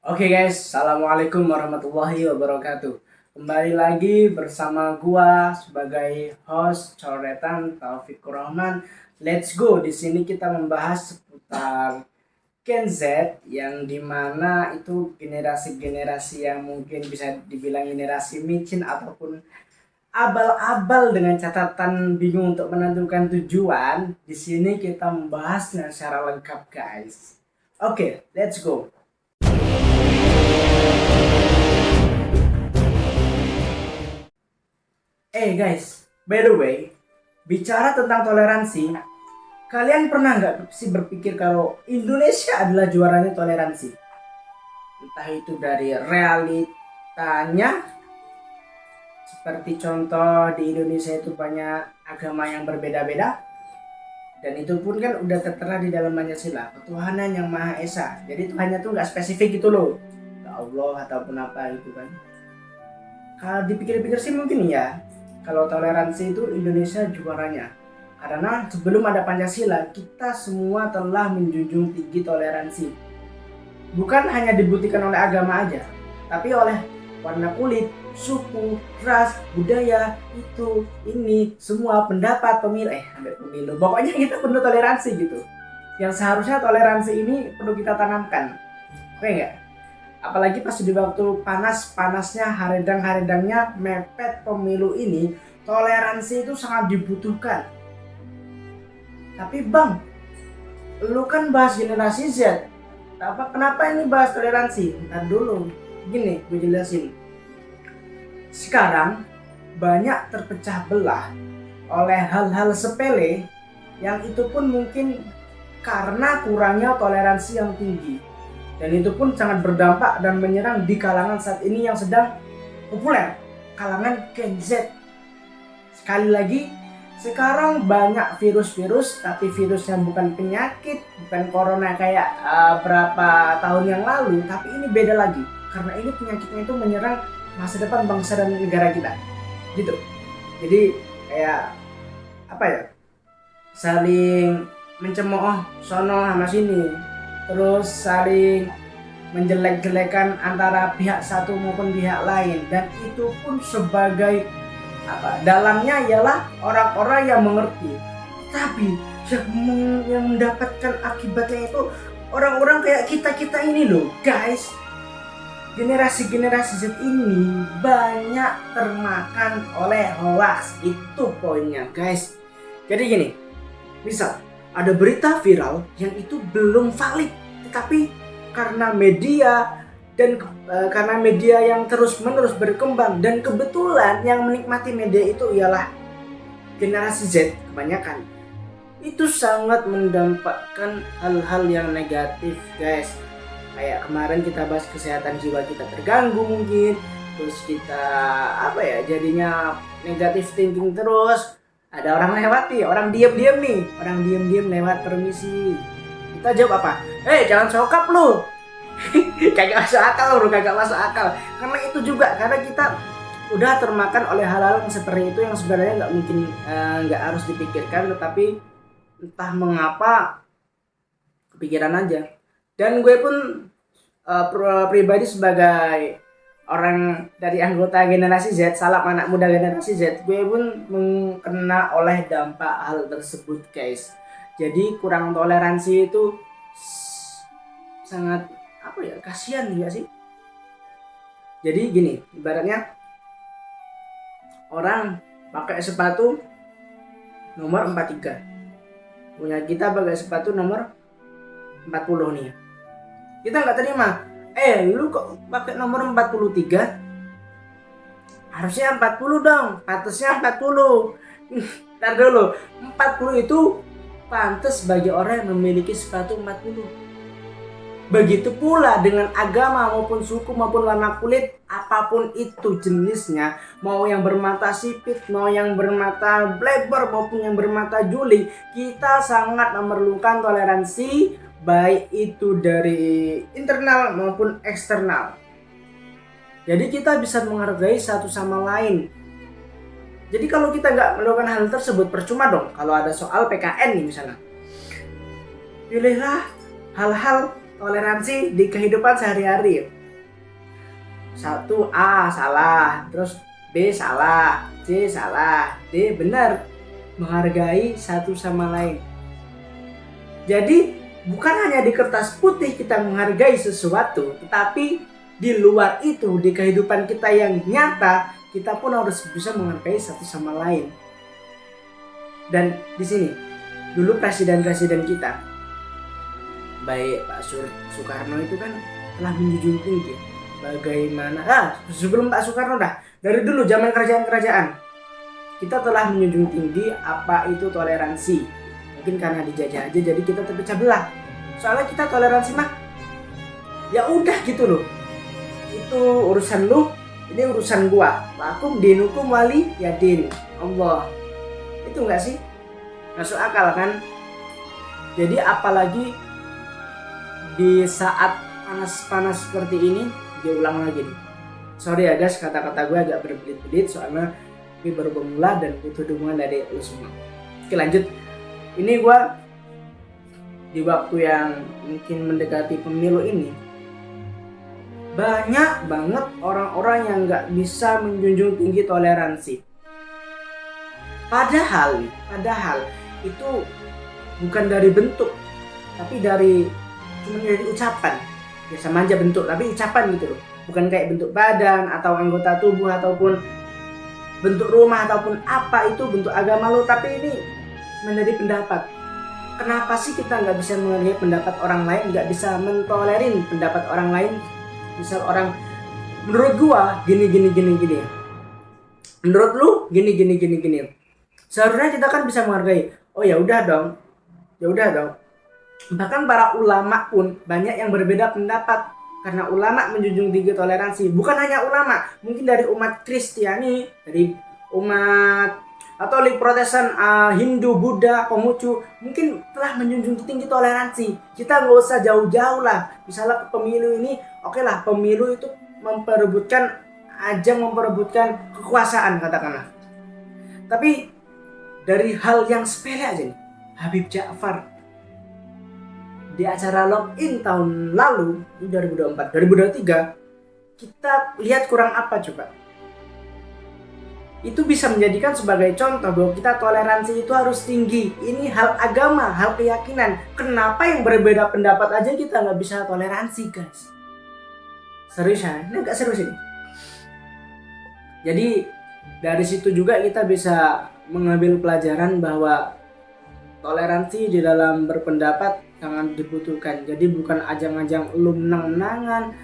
Oke guys, Assalamualaikum warahmatullahi wabarakatuh. Kembali lagi bersama gua sebagai host coretan Taufikur Rahman. Let's go. Di sini kita membahas seputar Gen Z yang dimana itu generasi-generasi yang mungkin bisa dibilang generasi micin ataupun abal-abal dengan catatan bingung untuk menentukan tujuan. Di sini kita membahasnya secara lengkap guys. Oke, let's go. Guys, by the way, bicara tentang toleransi, kalian pernah nggak sih berpikir kalau Indonesia adalah juaranya toleransi? Entah itu dari realitanya, seperti contoh di Indonesia itu banyak agama yang berbeda-beda, dan itu pun kan udah tertera di dalam Pancasila, ketuhanan yang Maha Esa. Jadi Tuhannya tuh nggak spesifik gitu loh, nggak Allah ataupun apa gitu kan. Kalau dipikir-pikir sih mungkin ya, kalau toleransi itu Indonesia juaranya. Karena sebelum ada Pancasila, kita semua telah menjunjung tinggi toleransi. Bukan hanya dibuktikan oleh agama aja, tapi oleh warna kulit, suku, ras, budaya, itu, ini, semua pendapat, pemilu. Pokoknya kita penuh toleransi gitu. Yang seharusnya toleransi ini perlu kita tanamkan. Oke enggak? Apalagi pas di waktu panas-panasnya, haredang-haredangnya mepet pemilu ini, toleransi itu sangat dibutuhkan. Tapi bang, lu kan bahas generasi Z, kenapa ini bahas toleransi? Ntar dulu, gini gue jelasin. Sekarang banyak terpecah belah oleh hal-hal sepele yang itu pun mungkin karena kurangnya toleransi yang tinggi. Dan itu pun sangat berdampak dan menyerang di kalangan saat ini yang sedang populer, kalangan Gen Z. Sekali lagi, sekarang banyak virus-virus, tapi virusnya bukan penyakit, bukan corona kayak berapa tahun yang lalu, tapi ini beda lagi. Karena ini penyakitnya itu menyerang masa depan bangsa dan negara kita. Gitu. Jadi kayak apa ya? Saling mencemooh sono sama sini. Terus saling menjelek-jelekan antara pihak satu maupun pihak lain, dan itu pun sebagai dalamnya ialah orang-orang yang mengerti, tapi yang mendapatkan akibatnya itu orang-orang kayak kita ini loh guys. Generasi-generasi Z ini banyak termakan oleh hoax, itu poinnya guys. Jadi gini, misal ada berita viral yang itu belum valid, tetapi karena media dan karena media yang terus-menerus berkembang, dan kebetulan yang menikmati media itu ialah generasi Z kebanyakan, itu sangat mendampakkan hal-hal yang negatif guys. Kayak kemarin kita bahas kesehatan jiwa kita terganggu mungkin, terus kita jadinya negatif thinking terus. Ada orang lewat nih, orang diam-diam lewat, permisi. Kita jawab apa? Jangan sokap lu. Kagak masuk akal bro, kagak masuk akal. Karena itu juga, karena kita udah termakan oleh hal-hal yang seperti itu yang sebenarnya nggak mungkin, nggak harus dipikirkan, tetapi entah mengapa kepikiran aja. Dan gue pun pribadi sebagai orang dari anggota generasi Z, salam anak muda generasi Z, gue pun mengkena oleh dampak hal tersebut guys. Jadi kurang toleransi itu sangat kasihan ya sih. Jadi gini, ibaratnya orang pakai sepatu nomor 43, punya kita pakai sepatu nomor 40 nih. Kita nggak terima. Lu kok pakai nomor 43? Harusnya 40 dong, pantasnya 40. Ntar dulu, 40 itu pantas bagi orang yang memiliki sepatu 40. Begitu pula dengan agama maupun suku maupun warna kulit, apapun itu jenisnya, mau yang bermata sipit, mau yang bermata blackbird maupun yang bermata juling, kita sangat memerlukan toleransi, baik itu dari internal maupun eksternal. Jadi kita bisa menghargai satu sama lain. Jadi kalau kita nggak melakukan hal tersebut, percuma dong kalau ada soal PKN nih misalnya. Pilihlah hal-hal toleransi di kehidupan sehari-hari. 1A salah, terus B salah, C salah, D benar. Menghargai satu sama lain. Jadi bukan hanya di kertas putih kita menghargai sesuatu, tetapi di luar itu, di kehidupan kita yang nyata, kita pun harus bisa menghargai satu sama lain. Dan di sini, dulu presiden-presiden kita, baik Pak Soekarno itu kan telah menjunjung tinggi bagaimana, sebelum Pak Soekarno dari dulu zaman kerajaan-kerajaan, kita telah menjunjung tinggi apa itu toleransi. Mungkin karena dijajah aja jadi kita terpecah belah. Soalnya kita toleransi mah ya udah gitu loh. Itu urusan lu, ini urusan gua. Lakum dinukum wali yadin. Allah. Itu enggak sih? Masuk akal kan? Jadi apalagi di saat panas-panas seperti ini, diulang lagi nih. Sorry ya guys, kata-kata gue agak berbelit-belit soalnya ini baru bermula dan butuh dukungan dari lu semua. Oke lanjut. Ini gue di waktu yang mungkin mendekati pemilu ini, banyak banget orang-orang yang gak bisa menjunjung tinggi toleransi. Padahal itu bukan dari bentuk, tapi cuma dari ucapan. Ya sama aja bentuk, tapi ucapan gitu loh. Bukan kayak bentuk badan atau anggota tubuh ataupun bentuk rumah ataupun apa itu bentuk agama lo, tapi ini menjadi pendapat. Kenapa sih kita nggak bisa menghargai pendapat orang lain, nggak bisa mentolerin pendapat orang lain? Misal orang, menurut gua gini. Menurut lu gini. Seharusnya kita kan bisa menghargai. Oh ya udah dong. Bahkan para ulama pun banyak yang berbeda pendapat. Karena ulama menjunjung tinggi toleransi. Bukan hanya ulama, mungkin dari umat Kristiani, dari umat Katolik, Protestan, Hindu, Buddha, Konghucu, mungkin telah menjunjung tinggi toleransi. Kita nggak usah jauh-jauh lah. Misalnya pemilu ini, oke lah, pemilu itu memperebutkan kekuasaan katakanlah. Tapi dari hal yang sepele aja nih, Habib Ja'far di acara login tahun lalu, ini 2023, kita lihat kurang apa coba? Itu bisa menjadikan sebagai contoh bahwa kita toleransi itu harus tinggi. Ini hal agama, hal keyakinan. Kenapa yang berbeda pendapat aja kita nggak bisa toleransi, guys? Serius ya? Ini agak serius ini. Jadi dari situ juga kita bisa mengambil pelajaran bahwa toleransi di dalam berpendapat sangat dibutuhkan. Jadi bukan ajang-ajang lu menang-menangan,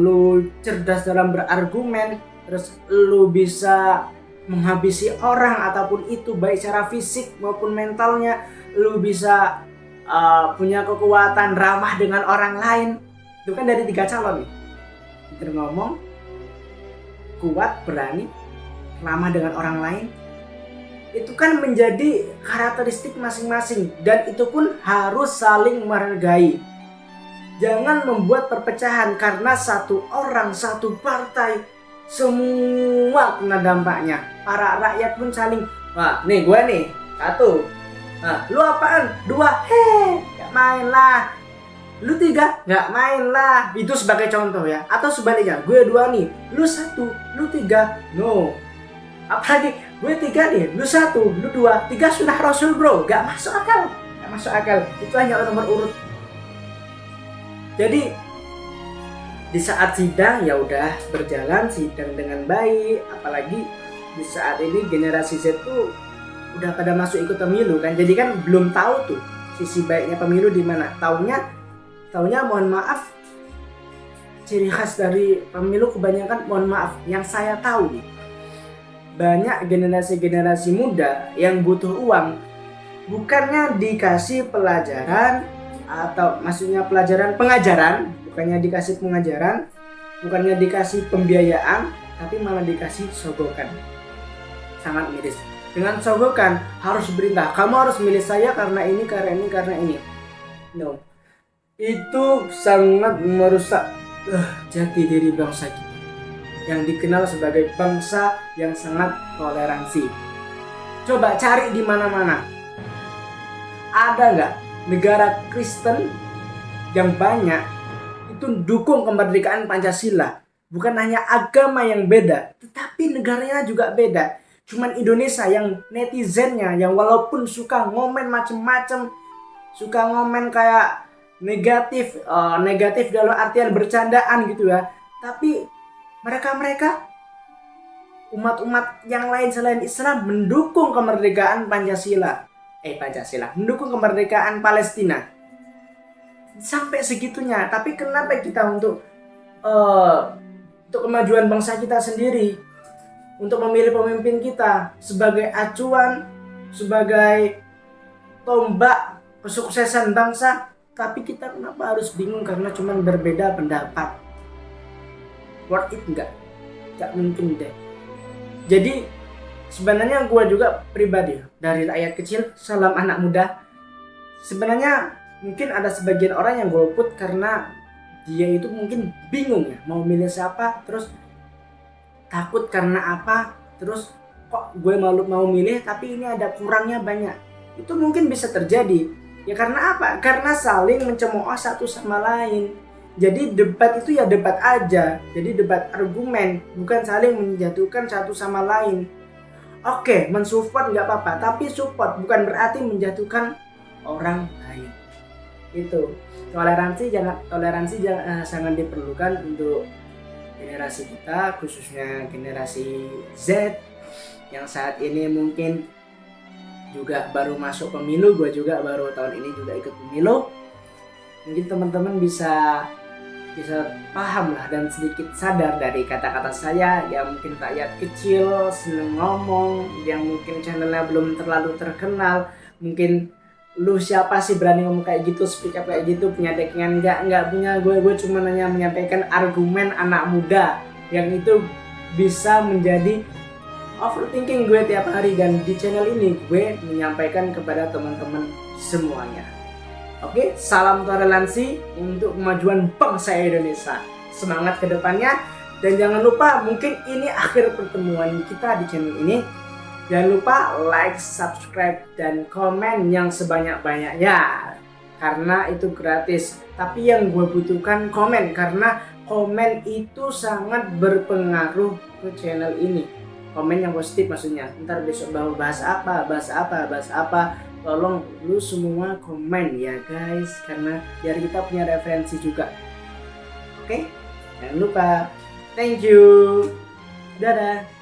lu cerdas dalam berargumen, terus lu bisa menghabisi orang ataupun itu baik secara fisik maupun mentalnya, lu bisa punya kekuatan ramah dengan orang lain. Itu kan dari 3 calon nih. Kita ngomong, kuat, berani, ramah dengan orang lain. Itu kan menjadi karakteristik masing-masing dan itu pun harus saling menghargai. Jangan membuat perpecahan karena satu orang, satu partai, semua kena dampaknya. Para rakyat pun saling, wah nih gue nih 1, nah, lu apaan 2, gak main lah. Lu 3, gak main lah. Itu sebagai contoh ya. Atau sebaliknya, gue 2 nih, lu 1, lu 3, no. Apalagi gue 3 nih, lu 1, lu 2, 3 sunnah Rasul bro. Gak masuk akal. Itu hanya nomor urut. Jadi di saat sidang ya udah berjalan sidang dengan baik. Apalagi di saat ini generasi Z tuh udah pada masuk ikut pemilu kan. Jadi kan belum tahu tuh sisi baiknya pemilu di mana. Taunya mohon maaf, ciri khas dari pemilu kebanyakan mohon maaf yang saya tahu nih. Banyak generasi-generasi muda yang butuh uang bukannya dikasih pelajaran atau maksudnya pengajaran, bukannya dikasih pengajaran, bukannya dikasih pembiayaan, tapi malah dikasih sogokan. Sangat miris. Dengan sogokan harus berintah, kamu harus milih saya karena ini. No. Itu sangat merusak jati diri bangsa kita yang dikenal sebagai bangsa yang sangat toleransi. Coba cari di mana-mana. Ada nggak negara Kristen yang banyak itu dukung kemerdekaan Pancasila. Bukan hanya agama yang beda, tetapi negaranya juga beda. Cuman Indonesia yang netizennya yang walaupun suka ngomen macem-macem, suka ngomen kayak negatif, negatif dalam artian bercandaan gitu ya. Tapi mereka umat-umat yang lain selain Islam mendukung kemerdekaan mendukung kemerdekaan Palestina sampai segitunya. Tapi kenapa kita untuk kemajuan bangsa kita sendiri, untuk memilih pemimpin kita sebagai acuan, sebagai tombak kesuksesan bangsa, tapi kita kenapa harus bingung karena cuma berbeda pendapat? Worth it enggak? Enggak mungkin deh. Jadi sebenarnya gue juga pribadi dari rakyat kecil, salam anak muda. Sebenarnya mungkin ada sebagian orang yang golput karena dia itu mungkin bingung ya mau milih siapa, terus takut karena apa, terus kok gue mau milih tapi ini ada kurangnya banyak. Itu mungkin bisa terjadi ya karena apa? Karena saling mencemooh satu sama lain. Jadi debat itu ya debat aja, jadi debat argumen, bukan saling menjatuhkan satu sama lain. Oke, mensupport nggak apa-apa, tapi support bukan berarti menjatuhkan orang lain. Itu toleransi sangat diperlukan untuk generasi kita, khususnya generasi Z yang saat ini mungkin juga baru masuk pemilu. Gue juga baru tahun ini juga ikut pemilu. Mungkin teman-teman bisa paham lah dan sedikit sadar dari kata-kata saya yang mungkin rakyat kecil seneng ngomong, yang mungkin channelnya belum terlalu terkenal. Mungkin lu siapa sih berani ngomong kayak gitu, speak up kayak gitu, punya backingan? Enggak punya. Gue cuma hanya menyampaikan argumen anak muda yang itu bisa menjadi overthinking gue tiap hari, dan di channel ini gue menyampaikan kepada teman-teman semuanya. Oke, salam toleransi untuk kemajuan bangsa Indonesia. Semangat ke depannya, dan jangan lupa, mungkin ini akhir pertemuan kita di channel ini. Jangan lupa like, subscribe, dan komen yang sebanyak-banyaknya karena itu gratis. Tapi yang gue butuhkan komen, karena komen itu sangat berpengaruh ke channel ini. Komen yang positif maksudnya. Ntar besok bahas apa. Tolong lu semua komen ya guys, karena biar kita punya referensi juga. Oke? Jangan lupa. Thank you. Dadah.